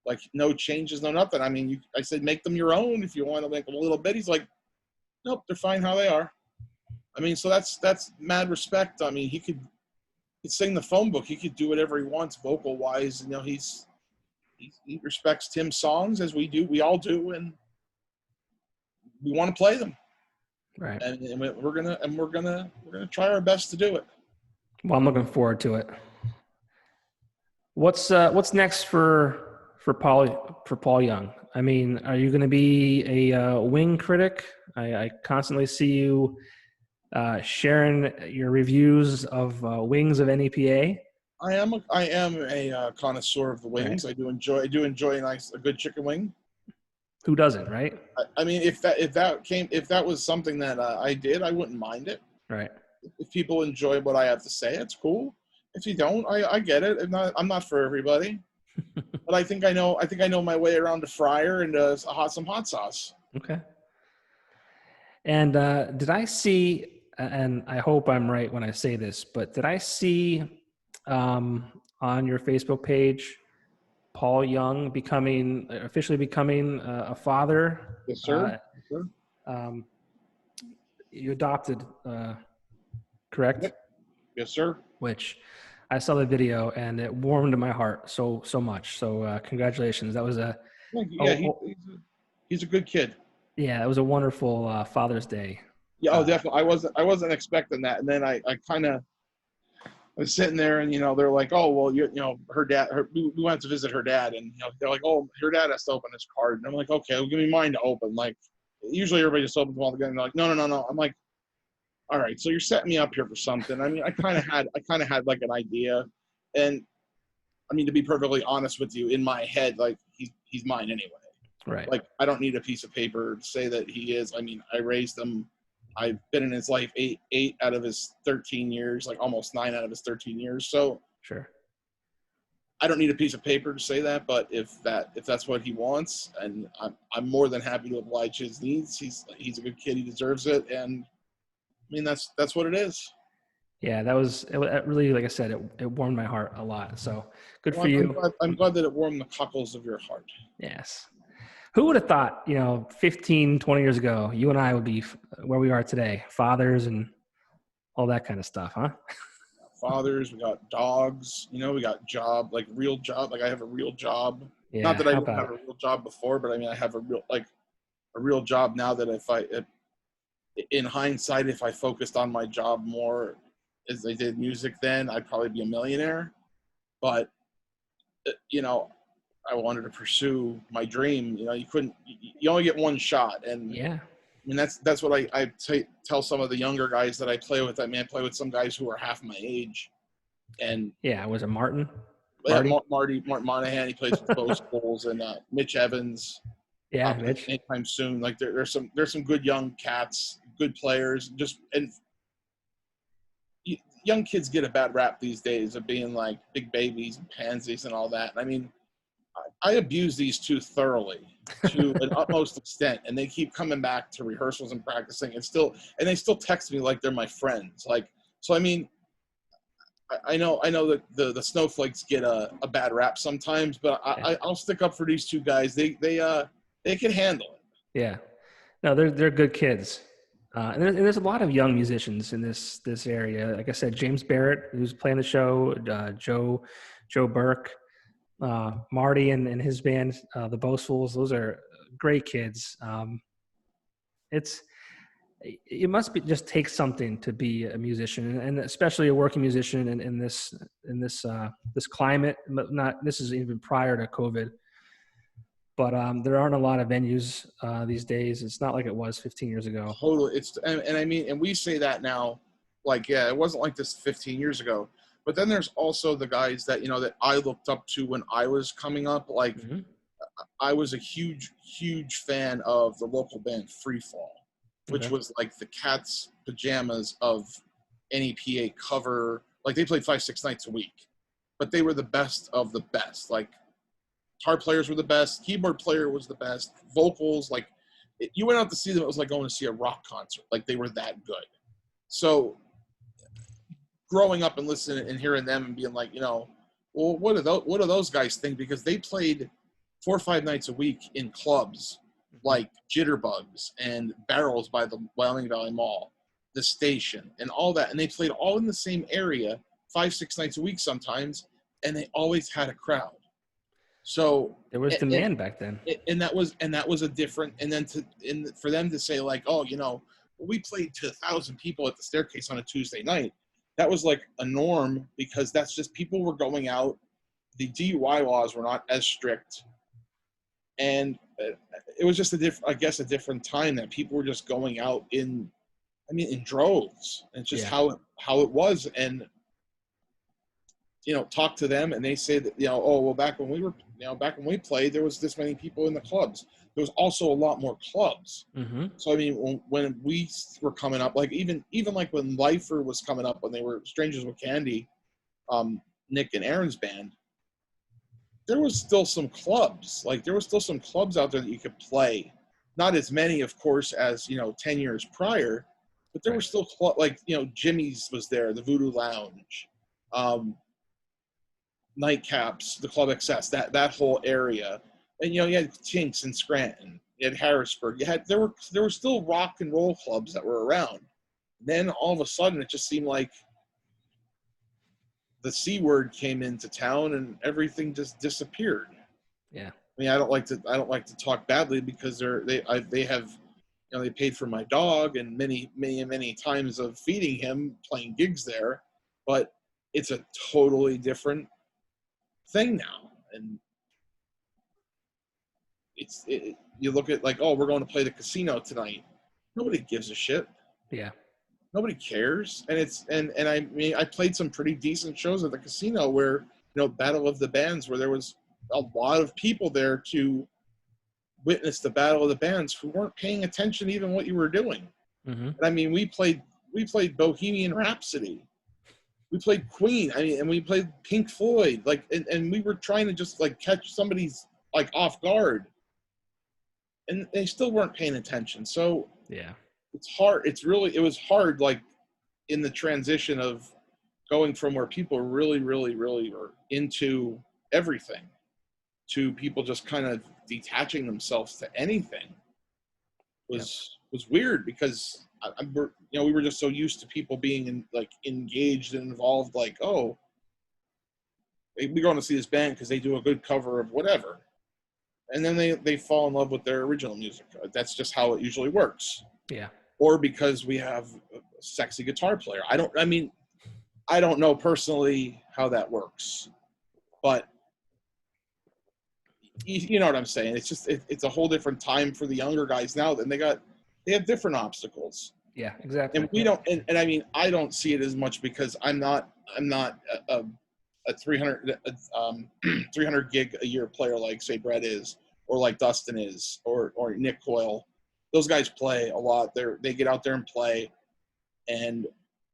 like no changes, no nothing. I mean, I said, make them your own if you want to make them a little bit. He's like, nope, they're fine how they are. I mean, so that's mad respect. I mean, he could sing the phone book. He could do whatever he wants vocal wise. You know, he respects Tim's songs as we do. We all do, and we want to play them. Right. And we're gonna try our best to do it. Well, I'm looking forward to it. What's next for Paul Young? I mean, are you going to be a wing critic? I constantly see you sharing your reviews of wings of NEPA. I am a connoisseur of the wings. Right. I do enjoy a good chicken wing. Who doesn't, right? I mean, if that was something that I did, I wouldn't mind it. Right. If people enjoy what I have to say, it's cool. If you don't, I get it. I'm not for everybody. But I think I know my way around a fryer and some hot sauce. Okay. And did I see, and I hope I'm right when I say this, but did I see on your Facebook page Paul Young officially becoming a father? Yes, sir. You adopted, correct? Yes, sir. Which I saw the video and it warmed my heart so much. So congratulations. That was he's a good kid. Yeah, it was a wonderful Father's Day. Yeah, definitely. I wasn't expecting that, and then I was sitting there, and they're like, oh well, her dad. We went to visit her dad, and they're like, oh, her dad has to open his card, and I'm like, okay, well, give me mine to open. Like, usually everybody just opens them all together, and they're like, no. I'm like, all right, so you're setting me up here for something. I mean, I kind of had like an idea, and I mean, to be perfectly honest with you, in my head, like he's mine anyway. Right. Like, I don't need a piece of paper to say that he is. I mean, I raised him. I've been in his life 8 out of his 13 years, like almost 9 out of his 13 years. So sure, I don't need a piece of paper to say that. But if that's what he wants, and I'm more than happy to oblige his needs. He's a good kid. He deserves it. And I mean, that's what it is. Yeah, it really, like I said, it warmed my heart a lot. So good for you. I'm glad that it warmed the cockles of your heart. Yes. Who would have thought, 15, 20 years ago, you and I would be where we are today, fathers and all that kind of stuff, huh? Fathers, we got dogs, we got job, like real job. Like I have a real job. Yeah, not that I didn't have a real job before, but I mean, I have a real job now that in hindsight, if I focused on my job more as I did music then, I'd probably be a millionaire. But, I wanted to pursue my dream. You only get one shot. And Yeah. I mean, that's what I tell some of the younger guys that I play with. I mean, I play with some guys who are half my age. And Yeah. Was it Martin? yeah, Marty? Martin Monahan, he plays with both schools, and Mitch Evans. Yeah, Mitch. Anytime soon. Like there's some good young cats, good players. Young kids get a bad rap these days of being like big babies and pansies and all that. I mean, I abuse these two thoroughly to an utmost extent, and they keep coming back to rehearsals and practicing, and they still text me like they're my friends. Like, so I mean, I know that the snowflakes get a bad rap sometimes, but I'll stick up for these two guys. They can handle it. Yeah. No, they're good kids. And there's a lot of young musicians in this area. Like I said, James Barrett, who's playing the show, Joe Burke, Marty and his band, the Boastfuls. Those are great kids. It must be just take something to be a musician, and especially a working musician in this climate. This is even prior to COVID. But there aren't a lot of venues these days. It's not like it was 15 years ago. Totally. And I mean, and we say that now, like, yeah, it wasn't like this 15 years ago. But then there's also the guys that, that I looked up to when I was coming up. Like, I was a huge, huge fan of the local band Freefall, which was like the cat's pajamas of NEPA cover. Like, they played 5-6 nights a week. But they were the best of the best. Like, guitar players were the best. Keyboard player was the best. Vocals, like, you went out to see them, it was like going to see a rock concert. Like, they were that good. So, growing up and listening and hearing them and being like, well, what do those guys think? Because they played 4 or 5 nights a week in clubs like Jitterbugs and Barrels by the Wyoming Valley Mall, the Station, and all that. And they played all in the same area 5-6 nights a week sometimes, and they always had a crowd. So there was demand back then, and that was a different. And then for them to say like, oh, we played to 1,000 people at the Staircase on a Tuesday night. That was like a norm because that's just people were going out. The DUI laws were not as strict, and it was just a different time that people were just going out in droves. And it's just how it was. And talk to them and they say that, oh, well, back when we played, there was this many people in the clubs. There was also a lot more clubs. Mm-hmm. So, I mean, when we were coming up, like even like when Lifer was coming up, when they were Strangers with Candy, Nick and Aaron's band, there was still some clubs. Like, there was still some clubs out there that you could play. Not as many, of course, as, 10 years prior, but there were still Jimmy's was there, the Voodoo Lounge, Nightcaps, the Club XS, that whole area. And you had Tinks in Scranton, you had Harrisburg, there were still rock and roll clubs that were around. Then all of a sudden it just seemed like the C word came into town and everything just disappeared. Yeah. I mean, I don't like to talk badly because they have they paid for my dog and many times of feeding him, playing gigs there, but it's a totally different thing now. And you look at like, oh, we're going to play the Casino tonight. Nobody gives a shit. Yeah. Nobody cares. And I mean, I played some pretty decent shows at the Casino where, Battle of the Bands, where there was a lot of people there to witness the Battle of the Bands who weren't paying attention to even what you were doing. Mm-hmm. And I mean, we played Bohemian Rhapsody. We played Queen. I mean, and we played Pink Floyd. Like, and we were trying to just like catch somebody's like off guard, and they still weren't paying attention. So yeah, it's hard. It was hard, like in the transition of going from where people really, really, really are into everything to people just kind of detaching themselves to anything was weird because we were just so used to people being engaged and involved. Like, oh, we're going to see this band because they do a good cover of whatever, and then they fall in love with their original music. That's just how it usually works. Yeah. Or because we have a sexy guitar player. I don't know personally how that works, but you know what I'm saying? It's just it's a whole different time for the younger guys now. Then they have different obstacles. Yeah, exactly. And we don't. And I mean, I don't see it as much because I'm not a 300 gig a year player like say Brett is, or like Dustin is, or Nick Coyle. Those guys play a lot. They get out there and play, and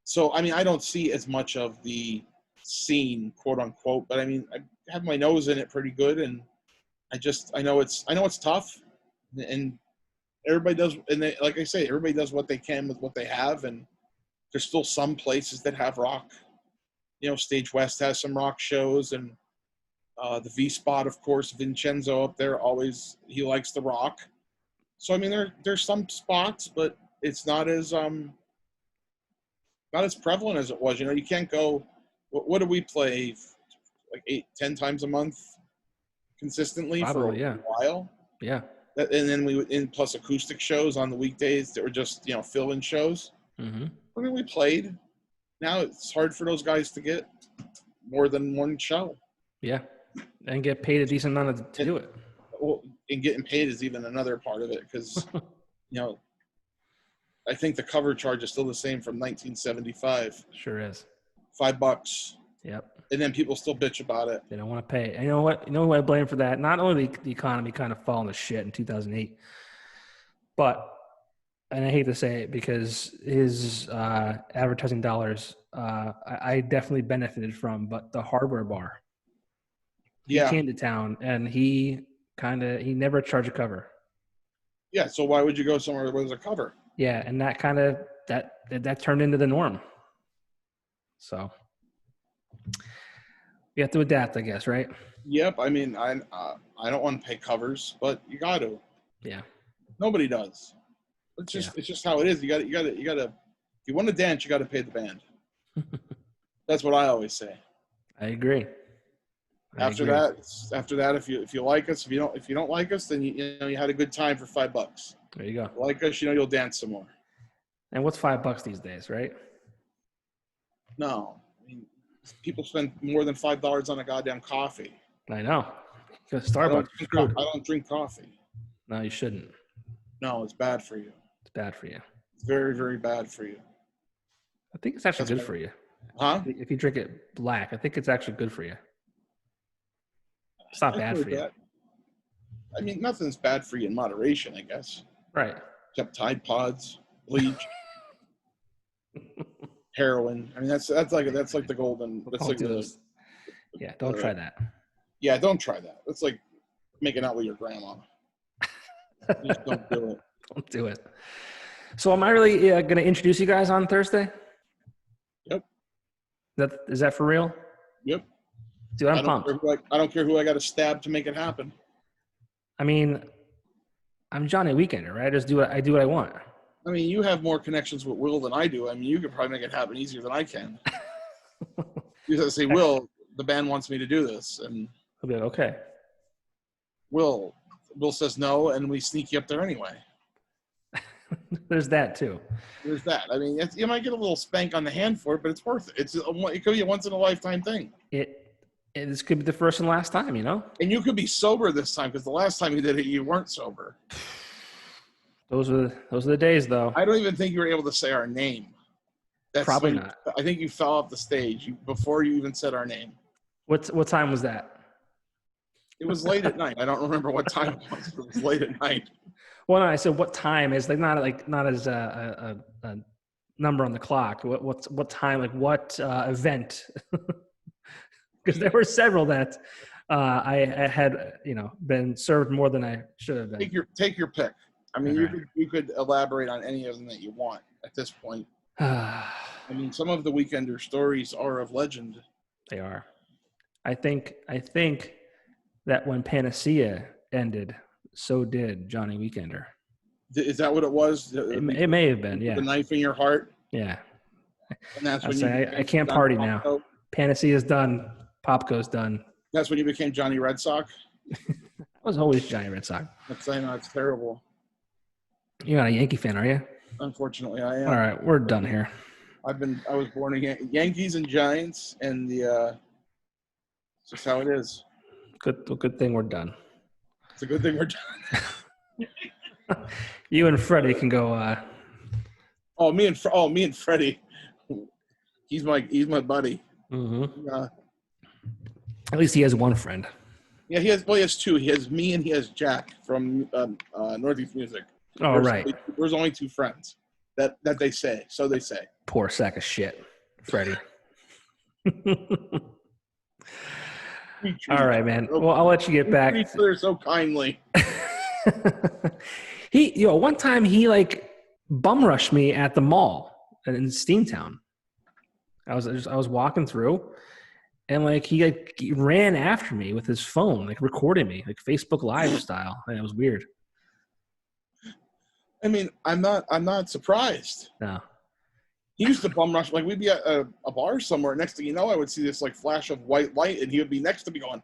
so I mean I don't see as much of the scene, quote unquote. But I mean I have my nose in it pretty good, and I know it's tough, and everybody does, and like I say, everybody does what they can with what they have, and there's still some places that have rock. You know, Stage West has some rock shows, and the V Spot, of course, Vincenzo up there he likes the rock. So I mean, there's some spots, but it's not as prevalent as it was. You know, you can't go. What do we play? Like 8-10 times a month consistently. Probably, for a while. Yeah. And then plus acoustic shows on the weekdays that were just fill-in shows. Mm-hmm. I mean, we played. Now it's hard for those guys to get more than one show. Yeah, and get paid a decent amount to do it. Well, and getting paid is even another part of it because, I think the cover charge is still the same from 1975. Sure is. $5. Yep. And then people still bitch about it. They don't want to pay. And you know what? You know who I blame for that? Not only the economy kind of falling to shit in 2008, but, and I hate to say it because his advertising dollars, I definitely benefited from, but the hardware bar. He came to town and he never charged a cover. Yeah. So why would you go somewhere where there's a cover? Yeah. And that kind of, that turned into the norm. So you have to adapt, I guess, right? Yep. I mean, I don't want to pay covers, but you got to. Yeah. Nobody does. It's just how it is. You got to. If you want to dance, you got to pay the band. That's what I always say. I agree. After that, if you like us, if you don't like us, then you had a good time for $5. There you go. If you like us, you'll dance some more. And what's $5 these days, right? No, I mean, people spend more than $5 on a goddamn coffee. I know. Starbucks. I don't drink coffee. No, you shouldn't. No, it's bad for you. It's bad for you. It's very, very bad for you. I think it's actually good for you. Huh? If you drink it black, I think it's actually good for you. It's not bad for you. I mean, nothing's bad for you in moderation, I guess. Right. Except Tide Pods, bleach, heroin. I mean, that's like the golden. That's like those. Yeah, don't try that. Yeah, don't try that. That's like making out with your grandma. Just don't do it. Don't do it. So, am I really going to introduce you guys on Thursday? Yep. Is that for real? Yep. Dude, I'm pumped. I don't care who I got to stab to make it happen. I mean, I'm Johnny Weekender, right? I do what I want. I mean, you have more connections with Will than I do. I mean, you could probably make it happen easier than I can. You have to say, Will, the band wants me to do this, and I'll be like, okay. Will says no, and we sneak you up there anyway. There's that too. There's that. I mean, you might get a little spank on the hand for it, but it's worth it. It could be a once in a lifetime thing. This could be the first and last time, And you could be sober this time because the last time you did it, you weren't sober. Those are the days, though. I don't even think you were able to say our name. Probably not. I think you fell off the stage before you even said our name. What time was that? It was late at night. I don't remember what time it was, but it was late at night. Well, no, I said what time is not as a number on the clock. What time? Like what event? Because there were several that I had been served more than I should have been. Take your pick. I mean, you could elaborate on any of them that you want at this point. I mean, some of the Weekender stories are of legend. They are. I think that when Pan.a.ce.a ended, so did Johnny Weekender. Is that what it was? It may have been, yeah. The knife in your heart? Yeah. And that's when I can't party now. Pan.a.ce.a is done. Popko's done. That's when you became Johnny Red Sox? I was always Johnny Red Sox. I know, it's terrible. You're not a Yankee fan, are you? Unfortunately, I am. All right, we're done here. I was born again. Yankees and Giants, and it's just how it is. Good thing we're done. It's a good thing we're done. You and Freddie can go. Me and Freddie. He's my buddy. Mm-hmm. At least he has one friend. Yeah, he has two. He has me and he has Jack from Northeast Music. Oh, right. There's only two friends that they say. So they say. Poor sack of shit, Freddie. All right, man. Well, I'll let you get back. Treat each other so kindly. One time he like bum rushed me at the mall in Steamtown. I was walking through, and like he ran after me with his phone, like recording me, like Facebook Live style. And it was weird. I mean, I'm not surprised. No. He used to bum rush. Like, we'd be at a bar somewhere. Next thing you know, I would see this, like, flash of white light, and he would be next to me going,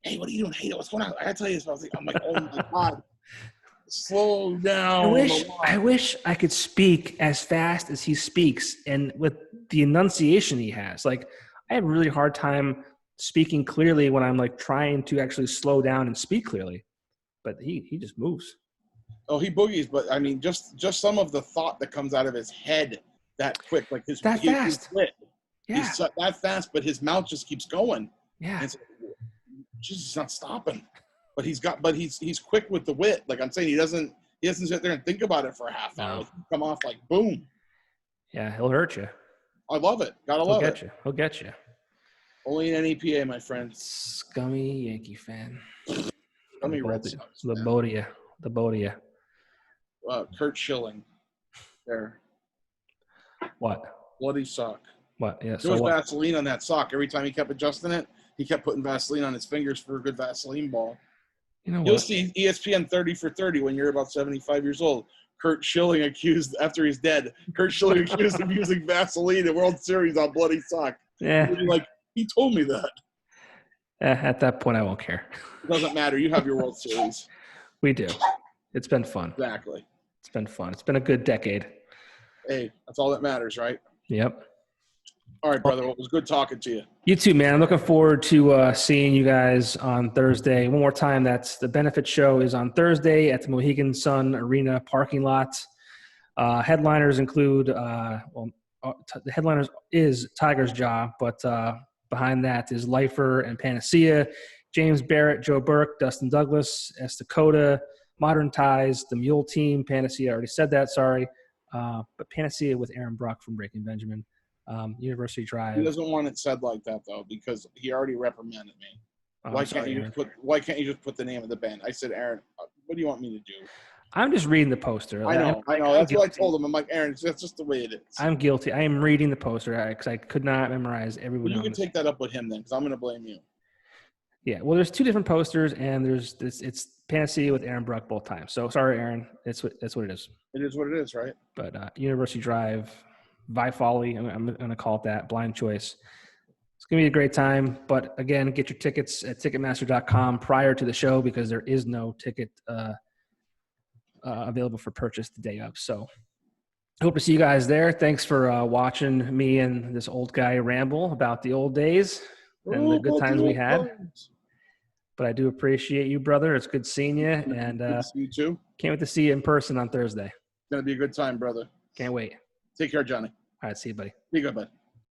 hey, what are you doing? Hey, what's going on? I got to tell you this. I'm like, oh, my God. Slow down. I wish I could speak as fast as he speaks and with the enunciation he has. Like, I have a really hard time speaking clearly when I'm, like, trying to actually slow down and speak clearly. But he just moves. Oh, he boogies. But, I mean, just some of the thought that comes out of his head that quick, like his that fast. Yeah. He's that fast, but his mouth just keeps going. Yeah. And it's like, Jesus, not stopping. But he's quick with the wit. Like I'm saying, he doesn't sit there and think about it for a half hour. He'll come off like boom. Yeah, he'll hurt you. I love it. Gotta love it. He'll get you. Only an NEPA, my friend. Scummy Yankee fan. Scummy Red Sox. The Bodia. Kurt Schilling. There. What? Bloody sock. What? Yeah. There was Vaseline on that sock. Every time he kept adjusting it, he kept putting Vaseline on his fingers for a good Vaseline ball. You know what? You'll see ESPN 30 for 30 when you're about 75 years old. Kurt Schilling accused, after he's dead, of using Vaseline in World Series on bloody sock. Yeah. Like, he told me that. At that point, I won't care. It doesn't matter. You have your World Series. We do. It's been fun. Exactly. It's been fun. It's been a good decade. Hey, that's all that matters, right? Yep. All right, brother. Well, it was good talking to you. You too, man. I'm looking forward to seeing you guys on Thursday. One more time, that's the benefit show is on Thursday at the Mohegan Sun Arena parking lot. Headliners include, the headliners is Tiger's Jaw, but behind that is Lifer and Pan.a.ce.a, James Barrett, Joe Burke, Dustin Douglas, S. Dakota, Modern Ties, the Mule Team, Pan.a.ce.a, I already said that, sorry. But Pan.a.ce.a with Aaron Bruch from Breaking Benjamin. University Drive. He doesn't want it said like that though, because he already reprimanded me. Why can't you just put the name of the band? I said, Aaron, what do you want me to do? I'm just reading the poster. I know. That's what I told him. I'm like, Aaron, that's just the way it is. I'm guilty. I am reading the poster because I could not memorize everybody. Well, you can take that up with him then, because I'm going to blame you. Yeah. Well, there's two different posters, and there's this. It's Pan.a.ce.a with Aaron Bruch both times. So sorry, Aaron. That's what it is. It is what it is, right? But University Drive. By Folly, I'm going to call it that, blind choice. It's going to be a great time. But again, get your tickets at Ticketmaster.com prior to the show because there is no ticket available for purchase the day of. So I hope to see you guys there. Thanks for watching me and this old guy ramble about the old days and the good times we had. But I do appreciate you, brother. It's good seeing you. And you too. Can't wait to see you in person on Thursday. It's going to be a good time, brother. Can't wait. Take care, Johnny. All right. See you, buddy. Be good, bud.